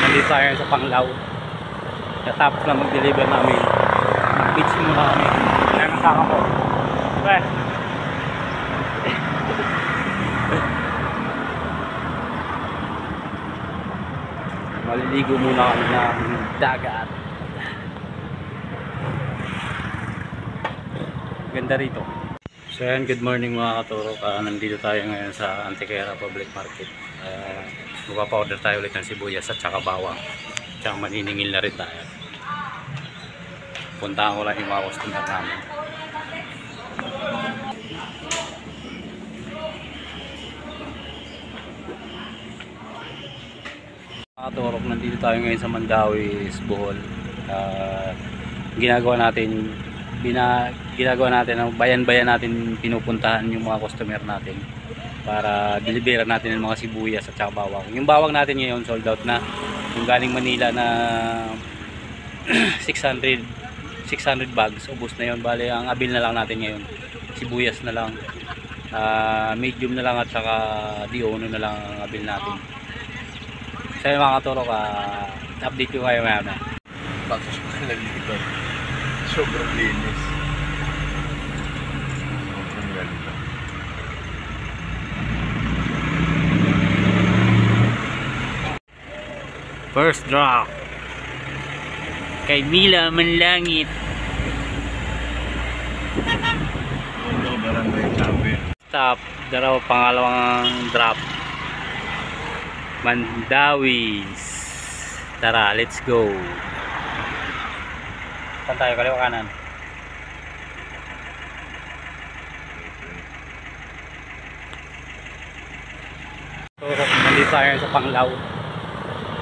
nandito tayo sa Panglao. Katapos na mag-deliver namin. Mag-pitch muna kami. Kaya nasaka ko. Okay. Maliligo muna kami ng dagat. Ganda rito. So yan, good morning mga katurok. Nandito tayo ngayon sa Antiquera Public Market. Magpapa-order tayo ulit ng sibuyas at saka bawang. Tsaka maniningil na rin tayo. Puntahan ko lang yung mga customer namin. Mga katurok, nandito tayo ngayon sa Mandawi, Bohol. Ginagawa natin ang bayan-bayan natin, pinupuntahan yung mga customer natin para deliveran natin ng mga sibuyas at saka bawang. Yung bawang natin ngayon sold out na, yung galing Manila na 600 bags, ubos na yun. Bale, ang abil na lang natin ngayon sibuyas na lang, medium na lang at saka di-ono na lang ang abil natin. So yung mga katurok, update ko kayo maya. Bakit siya dito? Sobrang linis. Sobrang ganda. First drop kay Mila Manlangit. Ito, barangay Chabe. Stop, daraw pangalawang drop. Mandawis. Tara, let's go. Saan tayo? Kaliwa kanan. So, nandito tayo sa Panglao.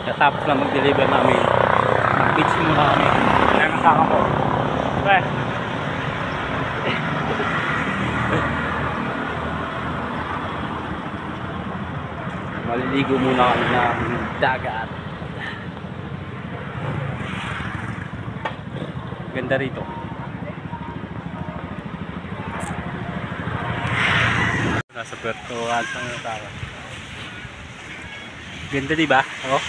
Katapos na mag-deliver namin. Mag-pitch muna kami. Kaya nasaka ko. Okay. Maliligo muna kami ng dagat. Ganda rito. Nasa Puerto Alto na tayo. Ganda, diba? Oh.